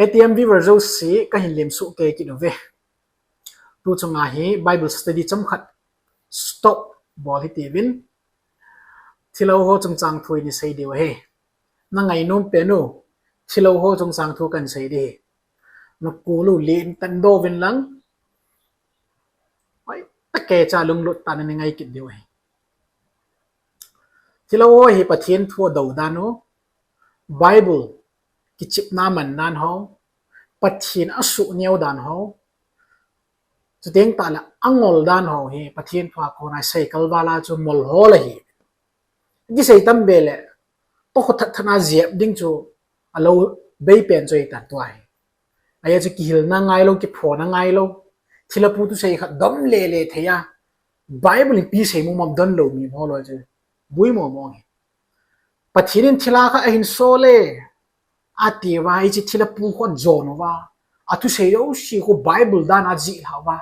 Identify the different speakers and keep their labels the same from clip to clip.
Speaker 1: ATM viewer zo si ka hin lem su ke ki no ve tu chunga hi Bible study cham khat stop bol hi tivin thilo ho chung chang thui ni sei dewa he na ngai nom pe no thilo ho chung chang thu kan sei de no ku lu lin tan do vin lang ai ta ke cha lung lut tan ni ngai ki dewa he thilo ho hi pathian thu do da no Bible ki chip na man nan ho pathian asu neu dan ho chu teng ta la angol dan ho hi pathian phwa ko na sei kal wala chu mol ho la hi gi sei tam be le to kho that thana zep ding chu alo bei pen choi tan twai aya chu ki hil na ngai lo ki pho na ngai lo thila pu tu sei khat dom le le theya Bible pi sei mu mam don lo mi ho lo chu bui mo mo pathian thila kha hin so le ati wa chi thila pu kho zon wa atu sei yo si ko Bible dan a ji ha wa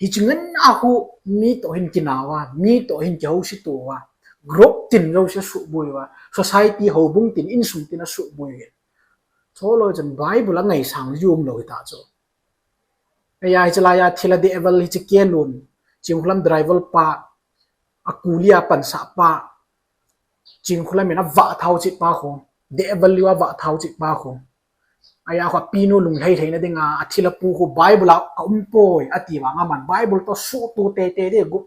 Speaker 1: hi chingan a hu mi to hin kinawa mi to hin ki ho si to wa group tin lo se su bui wa society ho bung tin in sum tin a su bui tholo jan Bible a ngai sang yum lo ta cho ai chala ya thila de eval hi chi kelun chinghulam driver pa akulia pan sa pa chinghulam ina wa thau chi pa kho de eval liwa wa thau chi pa kho aya kho pinu lung thei thei na dinga athila pu ko Bible a umpoi ati wa nga man Bible to su tu te te de gu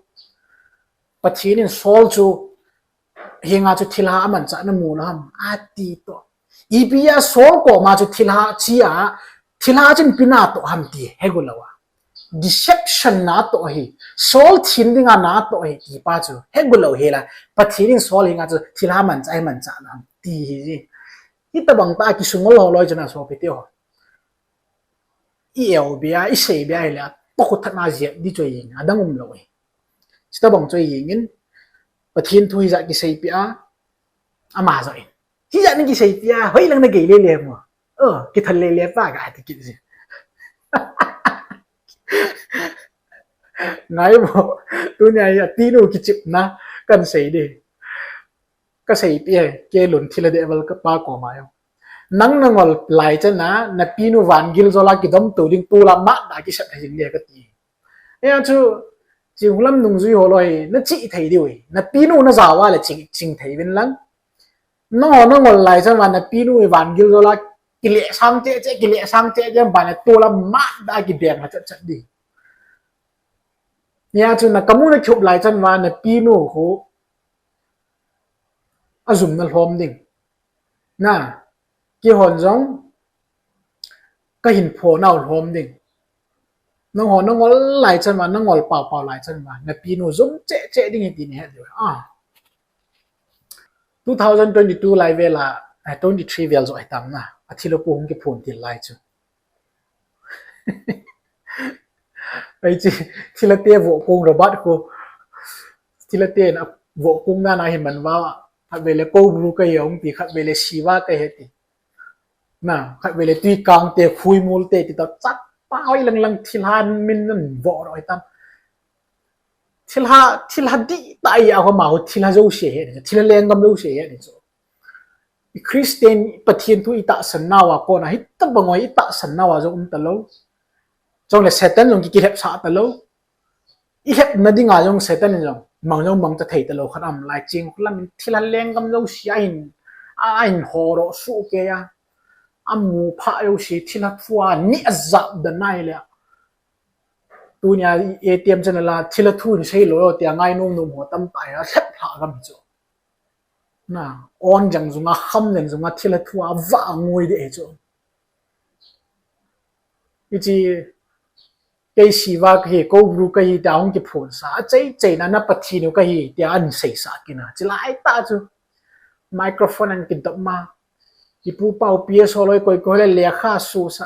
Speaker 1: pathin in sol chu hinga chu thila aman cha na mu lam ati to ipia sol ko ma chu thila chia thila chin pina to ham ti hegulawa deception na to hi sol thin dinga na to hi ki pa chu hegulo hela pathin in sol hinga chu thila man cha na ti hi ita bang ta ki sungol ho loi jana so pete ho i el bia i sei bia ila to ko thana je di choi yin adangum loi sta bang choi yin pathin thui za ki sei pia ama zo in hi za ni ki sei pia hoi lang na ge le le mo ki thal le le pa ga ti ki ji ngai mo tu nya ya ti nu ki chip na kan sei de ka sei pia ke lun thila de vel ka pa ko ma yo nang nangol lai cha na pinu van gil zola ki dom tu ding tu la ma da ki sat thing le ka ti ya chu chi hulam nung zui ho loi na chi thei di wi na pinu na za wa la ching thei bin lang no no ngol lai cha wa na pinu van gil zola ki le sang che jam ba na tu la ma da ki deng ha chat di ya chu na kamu na chup lai chan wa na pinu ho azum na hlom ding na ki hon jong ka hin pho nau hlom ding nong ho nong ol lai chan wa nong ol pau lai chan wa na pinu zum che ding ti ne ha 2022 lai vela 23 vel zo ai tam na athilo pu hung ki phun til lai chu ai chi thila te vo kong robot ko thila te na vo kong na na hi man wa khat vele ko bru ka yong ti khat vele siwa ka he ti na khat vele ti kang te khui mul te ti ta chat pa oi lang lang thilhan min nan vo roi tam thilha di ta ya ho ma ho thilha zo she he thilha leng gam zo she he ni so Christian pathian tu ita san nawa ko na hit ta bangoi ita san nawa zo ta lo trong le Satan jong ki hep sa ta lo i hep na dinga jong Satan jong mang ta thei ta lo kharam lai ching lam thila leng gam lo sia in horo su ke ya amu pha yo si thila phua ni azza da nai le tu nya ATM chana la thila thu ni sei lo ti ngai nom nom ho tam ta ya sep pha gam cho na on jang zunga kham len zunga thila thua wa ngoi de cho ichi cái gì và cái câu ru cái đào cái phun sa chơi na pati nó cái dia an sei sa kina chỉ lại ta chu microphone an kin top ma ipu pau pia soloi koi le lekha su sa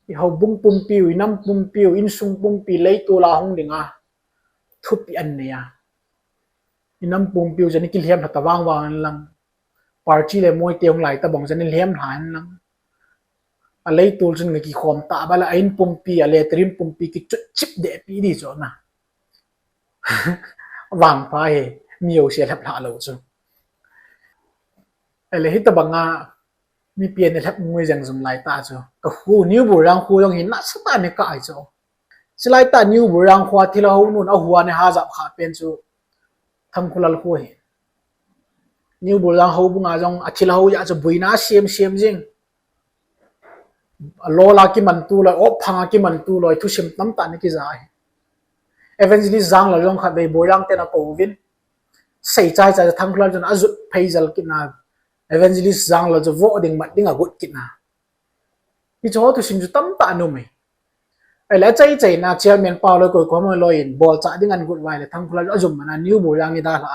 Speaker 1: i ho bung pum piu nam pum piu in sung pum pi lei tu la hong dinga thup an ne ya inam pum piu jani ki liam ta wang lang party le moi te hong lai ta bong jani liam han lang alay tul jun ngi khom ta bala ain pumpi ale trim pumpi ki chip de pi di cho na wang pa he miu se lap la lo chu ele hita banga มีเปลี่ยนในทับมวยจังสมไลตาจ้ะก็หูนิ้วบุรังหูยังเห็นนักสตาร์เนี่ยก็ไอจ้ะสไลตานิ้วบุรังหัวที่เราหนุนเอาหัวในหาจับขาเป็นจ้ะทำคุลลหัวเห็นนิ้วบุรังหัวบุงอาจงอาทิลหัวอยากจะบุยน้าเสียมจริงโลลากิมันตูเลยโอ้พังกิมันตูเลยทุชิมตั้มตานี่กิจายเอเวนจิลิจังเราลองขัดไปบุรังเตนะโควินใส่ใจจะทำคุลจนอาจุดเพย์จัลกินนาevangelist zang lo jo vo ding mat ding a gut kitna hi cho tu sim ju tam ta no me ai la chai na chairman paulo ko ko mo lo in bol cha ding an gut wai le thang khula azum mana new bo yang ni da la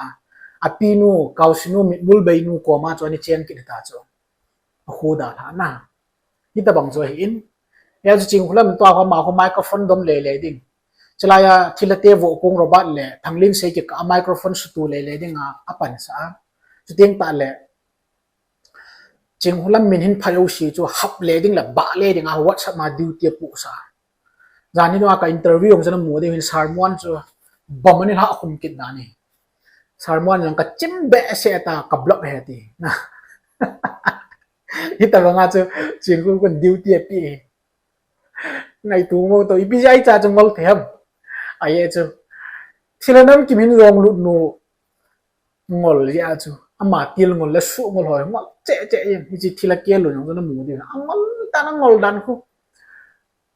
Speaker 1: a pinu kausinu mit bul bei nu ko ma cho ni chen ki ta cho a khu da tha na hi ta bang cho hi in ya ju ching khula min to ko ma ko microphone dom le ding chala ya thilate vo kong robot le thanglin se ki ka microphone su tu le ding a apan sa chu ting ta le ching hulam min hin phayo shi chu hap le ding la ba le ding a whatsapp ma duty pu sa jani no ka interview ong jana mu de hin sarmon chu bomani ha khum kit na ni sarmon yang ka chimbe se ta ka block he ti na hita nga chu ching ku kon duty pi ngai tu mo to ipi jai cha chung ngol them ai chu thilanam kim hin rong lut no ngol ya chu ama til ngol la su ngol hoi ngol che yen hi chi thila ke lu nyong na mu di angol ta na ngol dan khu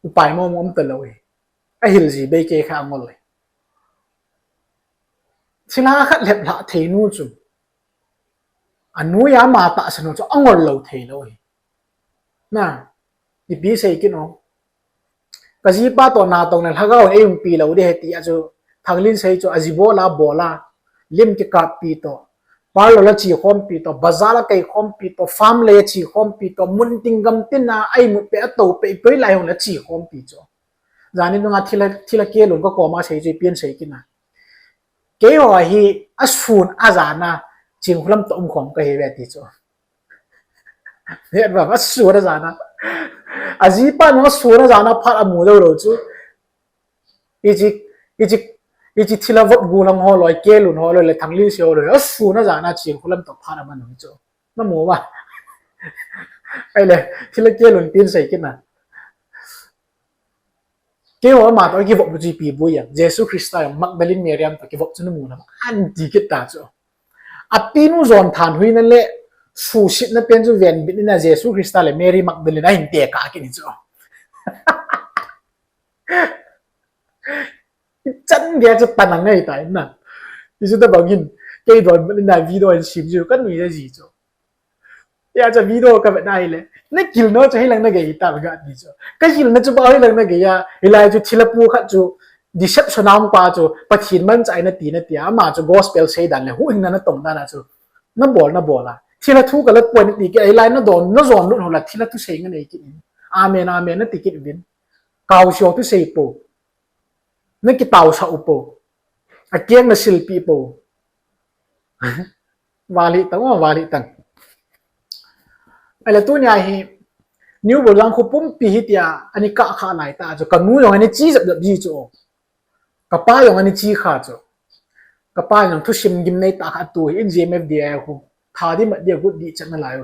Speaker 1: upai mo mom ta lo a hil ji be ke kha ngol le thila khat lep la thei nu chu anu ya ma ta sano chu angol lo thei lo na ni bi sei ki no ka ji pa to na tong na lagaw e yung pi lo de ti a chu thanglin sei chu ajibola bola lim ki ka pi to parlo la chi khom pi to bazala kai khom pi to farm le chi khom pi to mun tingam tin na ai mu pe to pe pe lai hong la chi khom pi cho jani no nga thila ke lun ko ko ma sei je pian sei kina ke ho hi asun azana ching hulam to khom ka he ve ti cho he ba asu ra jana aji pa no su ra jana pha amu lo ro chu ichi thila vot gulang ho loi ke lun ho loi le thangli sio loi asu na jana ching hulam to pha na man no cho na mo ba ai le thila ke lun tin sei kina ke ho ma to ki vot bu ji pi bu ya jesu christa magdalene miriam to ki vot chu mu na an ji ki ta cho apinu zon than hui na le su sit na pen chu ven bit na jesu christa le mary magdalene hin te ka ki ni cho chân dia chu tanang ngai tai na ti chu ta bangin ke don na video en sim ju kan ni ji cho ya cha video ka ba dai le na kil no cha hilang na ge ta ga ni cho ka hil na chu ba hilang na ge ya hilai chu thilapu kha chu deception am pa chu pathin man chai na ti ma chu gospel sei dan le hu ing na tong na chu na bol la thila thu ka la point ti ke hilai na don no zon lu la thila tu sei nga nei ki amen na ti ki bin kaw sho tu sei po na ki tao sa upo a kieng na silpi po wali tang ala tu nya hi new bolang khupum pi hitia ani ka kha lai ta jo kanu yong ani chi jab ji cho ka pa yong ani chi kha cho ka pa yong thu sim gim nei ta kha tu in gmf dia khu tha di ma dia gut di chan na lai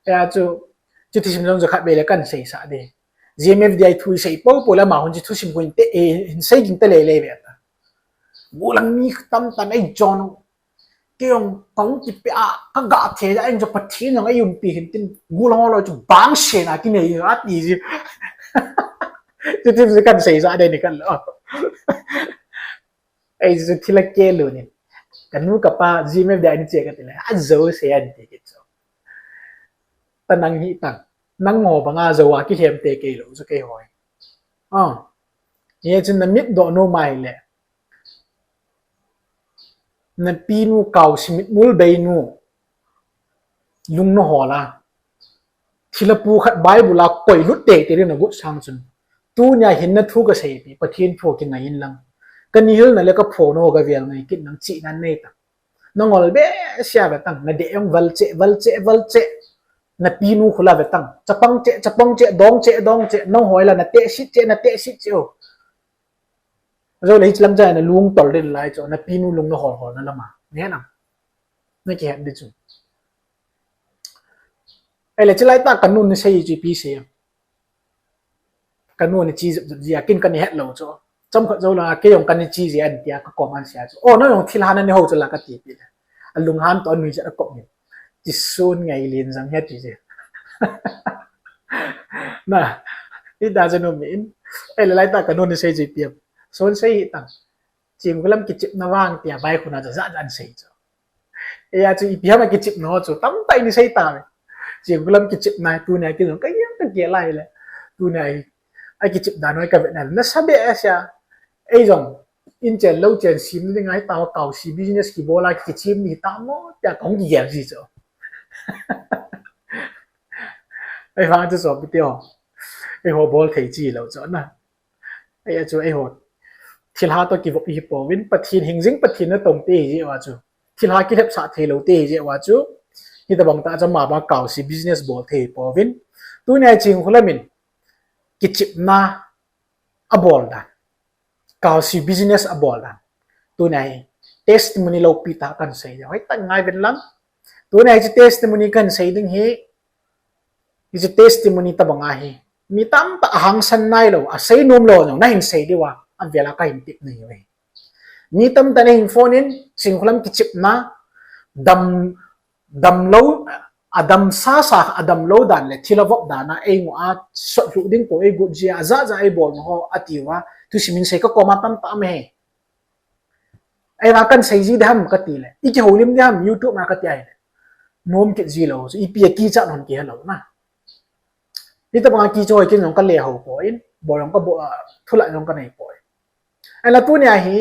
Speaker 1: ya chu ti sim jong jo kha be le kan sei sa de gmf dia thu sei po la ma hon ji thu sim kuin te e sei gin te le be ta bulang mi tam tan ai jon kêu cống chỉ bị các gã thế anh cho bật thiên rồi anh dùng tiền tin ngu lo rồi cho bám xe là cái này át gì chứ chứ thì cần xảy ra đây này cần lỡ ấy thì là kêu luôn nè cần nu cặp ba gì mấy đại anh chơi cái này ăn dấu xe anh thì cái chỗ ta năng nghĩ tăng năng ngồi bằng à dấu à cái hiểm tệ cái lỗ cho cái hỏi như trên là mít độ nô mày lẹ na pinu kaw simit mul beinu lung no hola thilapu khat bible la koi lut te te na gut sang chun tu nya hin na thu ka sei pi pathin pho kin na in lang kan hil na le ka pho no ga vel ngai kin nang chi nan nei ta no ngol be sia ba tang na de ong val che na pinu khula ba tang chapang che dong che no hoi la na te sit che o rồi lấy làm gì là luông tỏi lên lại cho nó pinu luông nó hòn nó làm mà nghe nào nó kẹt đi chứ ai le chalai ta kanun ni sei chi pi se kanun ni chi ji akin kan het lo cho chom kho zo la ke yong kan ni chi ji an tia ka ko man sia cho o no yong thil han ni ho cho la ka ti pi alung han ton mi ja ko ni chi sun ngai lin jang het ji na it doesn't mean ai le lai ta kanun ni sei ji pi son sei tang chim ko lam ki chip na wang tia bai khuna ja jan sei cho ya chu i pia ma ki chip no chu tam tai ni sei ta chim ko lam ki chip nai tu nai ki no ka yang ka ge lai le tu nai ai ki chip da noi ka vet na na sabe asia ai jong in chen lo chen sim ni ngai tao tao si business ki bola ki chim ni ta mo ta kong ki yan ji cho ai ha chu so bi tio ai ho bol thei chi lo cho na ai chu ai ho thil ha to ki vop hi po win pathin hingjing pathin na tong te ji wa chu thil ha ki thep sa the lo te ji wa chu hi ta bang ta cha ma ba kaw si business bol the po win tu nai ching khulamin ki chip na a bol da kaw si business a bol da tu nai testimony lo pi ta kan sei hoi ta ngai ben lang tu nai chi testimony kan sei ding hi is testimony ta banga hi mi tam ta hang san nai lo a sei num lo no na hin sei di wa an vela ka hin tip nei we mi tam ta nei phone in singkhulam ki chip na dam lo adam sa adam lo dan le thilavop dana ei ngo a so lu ding ko ei gu jia za ei bol ho atiwa tu simin sei ka koma tam ta me ai ra kan sei ji dam ka ti le i ki holim dam youtube ma ka ti ai nom ki ji lo i pi ki cha non ki lo na ni ta bang ki choi ki nong ka le ho po in bo rong ka bo thula nong ka nei po ai la tu nya hi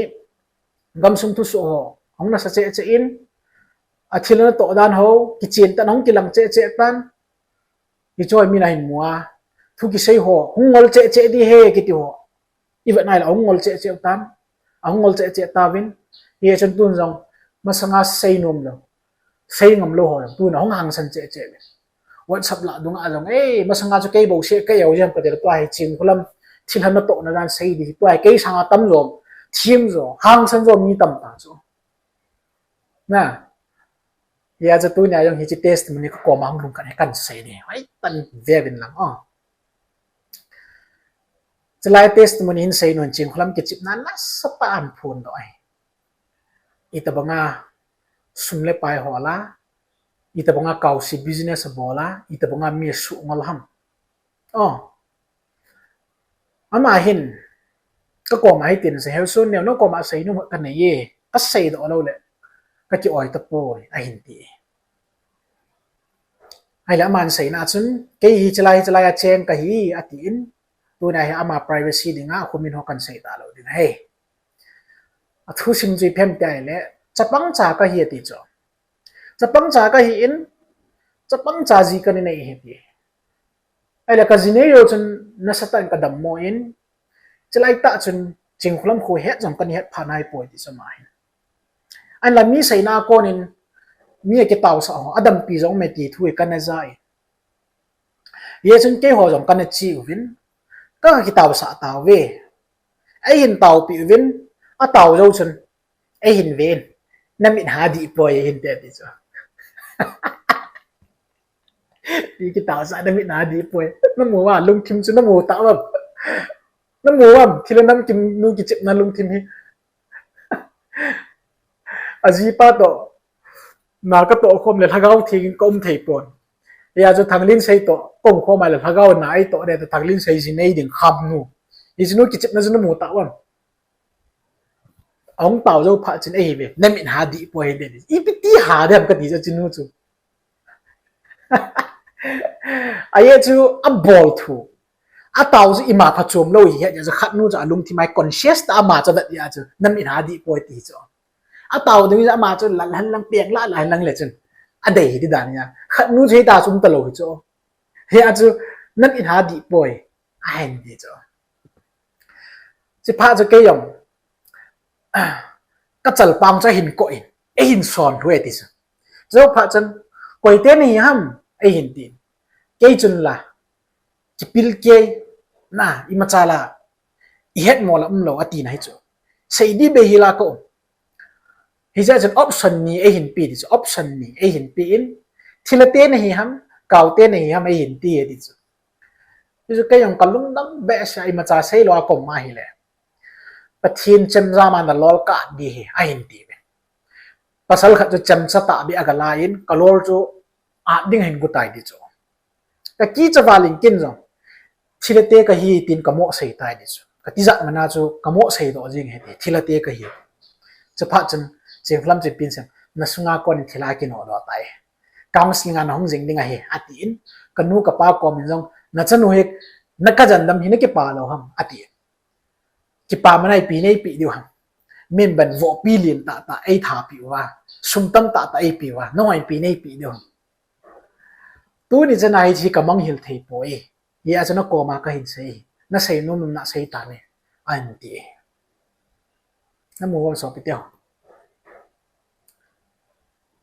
Speaker 1: gam sum tu so ho hong na sa che in a thilna to dan ho ki chen ta nong ki lang che tan ki choi mi na hin mua thu ki sei ho hungol che di he ki ti ho i va nai la hungol che tan a hungol che ta win ye chen tun jong ma sanga sei nom lo sei ngam lo ho tu na hong hang san che WhatsApp la dung a jong ma sanga chu ke bo se ke yo jam ka der to ai chin khulam thil han to na dan sei di to ai ke sanga tam rom thim zo hang san zo mi tam ta zo na ya za tu nya yong hi chi testimony ko ko mang lung kan sei ni ai tan ve bin lang chalai testimony in sei non chin khulam ki chip na la sapa an phun doi ita banga sumle pai hola ita banga kaw si business bola ita banga mi su ngol ham ama hin ka ko mai tin se hel sun ne no ko ma sei no kan ne ye ka sei do lo le ka chi oi ta po a hin ti ai la man sei na chun ke hi chalai a cheng ka hi ati in tu na hi ama privacy dinga khumin ho kan sei ta lo ding he a thu sim ji phem tai le chapang cha ka hi ti cho chapang cha ka hi in chapang cha ji kan nei he pi ai la ka jine yo chun na satan ka dam mo in chalai ta chun chingkhulam khu het jong kan het phanai poi ti chama hin an la mi sei na ko nin mi ke taw sa ho adam pi jong me ti thui kan na zai ye chun ke ho jong kan na chi win ka ki taw sa taw we ai hin taw pi win a taw jo chun ai hin ven namin ha di poi hin te ti cho đi cái tàu xã đã bị ná đi quay nó mua à lung kim chứ nó mua tạo mà nó mua à thì nó nắm kim nuôi cái chip nó lung kim hi à gì pa to mà cái tổ khom là thằng gấu thì công thầy bồn bây giờ thằng linh xây tổ công khom mà là thằng gấu nãy tổ đây thằng linh xây gì này đừng khăm nu thì nuôi cái chip nó mua tạo à ông tàu dâu phải trên ấy về nên mình hà đi quay để ít tí hà để làm cái gì cho chín nuôi chú ai chu a ball thu a taw zu ima pha chom lo hi ya za khat nu za lung thi mai conscious ta ma cha da ya chu nam in ha di poi ti cho a taw ding za ma chu lan han lang piang la lan lang le chun a dei di dan ya khat nu thei ta sum ta lo hi cho he a chu nam in ha di poi a hen di cho chi pha chu ke yong ka chal pang cha hin ko in e hin son huai ti chu zo pha chan koi te ni ham e hin tin ke chun la chipil ke na imachala ihet mola lo ati na hicho sei di be hila ko hi ja jan option ni e hin pi di option ni e hin pi in thilate na hi ham cao tên này ham ai hình ti đi chứ chứ cái dòng kalung đâm bẹ sai mà cha say lo công mà hi lệ bắt thiên chém ra mà lol cả đi ai hình ti pasal khat cho chém sa ta bị agalain kalor cho ding hình gutai đi cho cái kí cho valin kin rồi thilate ka hi tin kamo sei tai đi cho cái tí giặc mà na cho kamo sei đó gì hết thilate ka hi cho phát chân xem phim trên pin xem na sunga con thila ki no đó tai counseling an hong jing dinga he atin kanu ka pa ko min jong na chanu he na ka jan dam hi ne ke pa lo ham ati ki pa manai pi nei pi diu ham min ban vo pi lin ta ta ai tha pi wa sum tam ta ta ai pi wa no ai pi nei pi diu tu ni jana hi ka mang hil thei poi ya chana ko ma ka hin sei na sei no na sei ta ne an ti na mo so pi teo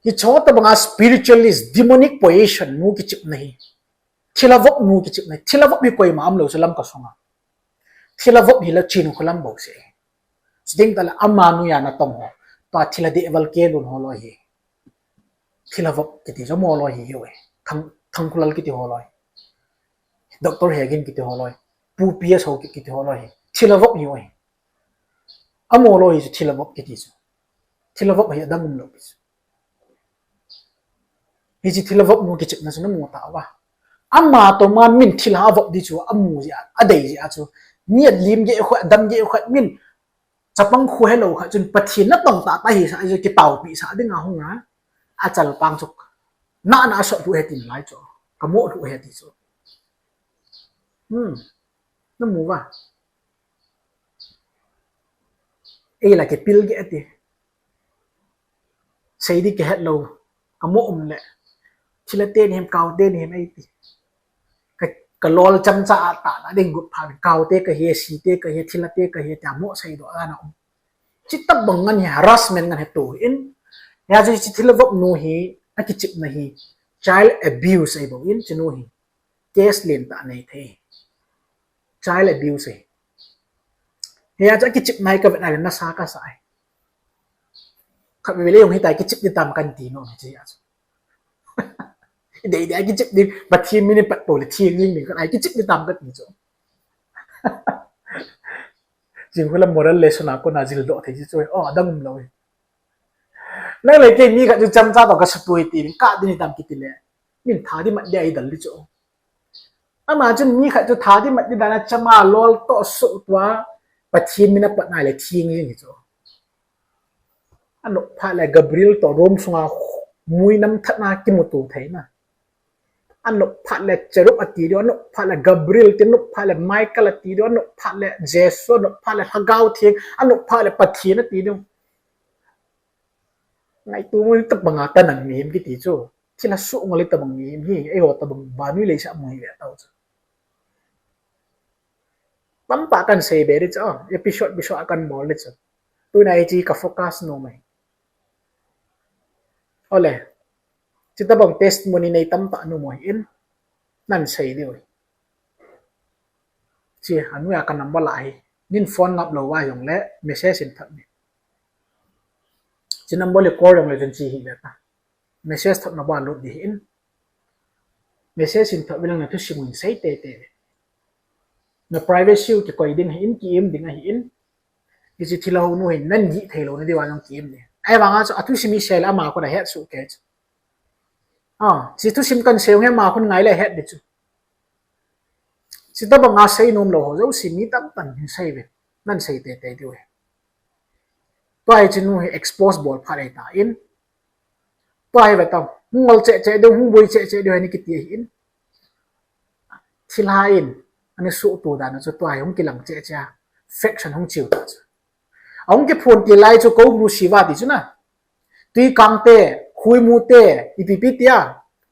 Speaker 1: कि छोटा बंगा spiritualist demonic possession nu की चिप नहीं थिलावक nu की चिप नहीं थिलावक भी कोई मामला उसे लम का सोंगा थिलावक ही लचिन खुलम बोक से सिंग तला अमानु या ना तम हो तो थिला देवल के लुन हो लो ही थिलावक किति जो मो लो ही योए थंग खुलल किति हो लो डॉक्टर हेगिन किति हो लो पू पीएस हो किति हो लो ही थिलावक योए अमो लो ही थिलावक किति जो थिलावक ही दंगम लो hi chi thila vok mu ki chip na chu mu ta wa amma to man min thila vok di chu amu ya adei ya chu niat lim ge khwa dam ge khwa min chapang khu hello kha chun pathin na tong ta ta hi sa ju ki pau pi sa ding a hung a chal pang chuk na so tu hetin lai chu kamo tu heti chu na mu wa ei la ke pil ge ati sei di ke hello kamo le chila tên hem cao tên hem ai cái lol chăm cha ta đã đình gục phàm cao tên cái he si tên cái he chila tên cái he chả mộ say đó ra nào chỉ tập bằng ngân harassment ngân hệ tổ in ya chỉ chila vấp nu hi cái chip này hi child abuse ai bảo in chỉ nu hi case liền ta này thế child abuse ya chỉ cái chip này cái việc này là nó xa cái sai các vị lấy ông hiện tại cái chip đi tạm cần tí nó chỉ để cái chip đi bật thiên mình bật bổ là thiên linh mình cái này cái chip đi tạm cái gì chỗ chỉ có là moral lesson nào con nào chỉ độ thấy chứ rồi đâm rồi nên là cái mi cái chăm cha tao cái sự tuổi thì cả đi tạm cái tiền mình thà đi mặt đi ai đần đi chỗ mà chân mi cái thà đi mặt đi đàn chăm à lol to sụt quá bật thiên mình bật này là thiên linh chỗ anh nó phải là Gabriel to Rome xuống mùi năm thật na kim một tủ thấy mà anh nó phải là Cherub ati đó nó phải là Gabriel thì nó phải là Michael ati đó nó phải là Jesus nó phải là Haggai thiên anh nó phải là Pathian ati đó ngay tu mới tập bằng tên năng niệm cái tí chứ chỉ là số người tập bằng niệm gì ấy họ tập bằng bao nhiêu lấy sao mày vậy tao chứ bấm bạc cần xây bé đấy chứ episode akan mau đấy chứ tôi này chỉ cả focus no mày ole kita bang testimony này tâm ta nu mo in nan sei đi rồi chỉ anu ya kan number lại nin phone ngap lo wa yong le message in thap ni chỉ number le call yong le jen chi hi le ta message thap na ba lo di in message in thap bilang na tu simun sei te na privacy ki koi din in ki im ding a hi in ki chi thilo nu hin nan gi thelo na di wa yong ki im ni ai bang a so atu simi sel ama ko da het su ke si tu sim kan seo he ma khun ngai le het de chu si ta banga sei nom lo ho zo si mi tam tan hin sei ve nan sei te te diu pai chinu he expose ball pha dai ta in pai va tam ngol che de hu bui che de ni ki ti in thil ha in ani su tu da na chu pai hong ki lang che cha faction hong chiu ta ông cái phone ti lai cho câu ru siva ti chu na tui kang te khui mu te ipipi tia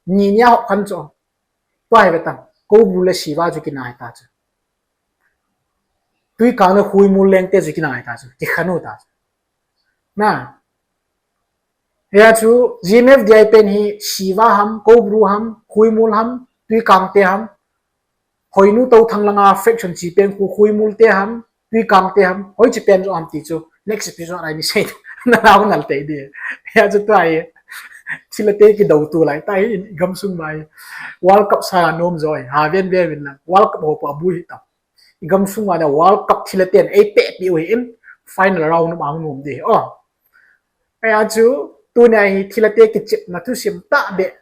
Speaker 1: ni nya hok khan cho pai ve tam câu ru le siva chu ki nai ta chu tui kang le khui mu leng te chu ki nai ta chu ki khanu ta na ya chu gmf di pen hi siva ham câu ru ham khui mu ham tui kang te ham hoinu to thang langa faction chi pen khui mu te ham tui kang te ham hoi chi pen zo am ti chu next episode ai ni sei na nào ngal te di ya chu tai chỉ là thế cái đầu tu lại tay gam sung mai World Cup sa nom rồi hà viên viên mình là World Cup hồ bùi tập gam sung mai là World Cup chỉ là tiền ấy pet đi in final round nó bằng nom đi ai à chú tu này chỉ là thế cái chip mà tu sim ta bệ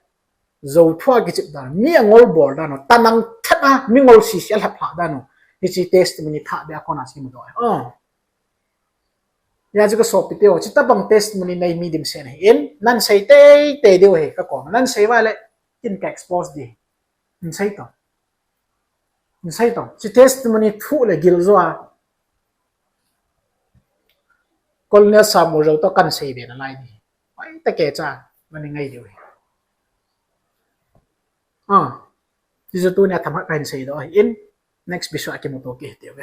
Speaker 1: dầu thua cái chip đó mi ngol bor đó nó tanang thắt à mi ngol xì xì hấp hạt đó nó cái chỉ testimony thà bệ con asi một rồi ya juga so piteo chita bang testimony nei mi dim sen in nan sei te deu he ka ko nan sei wa le in ka expose di in sei to chi testimony thu le gil zo a kol ne sa mo ro to kan sei be na lai di ai ta ke cha mani ngai deu he chi zo tu ne tham ha kan sei do in next biswa ke mo to ke deu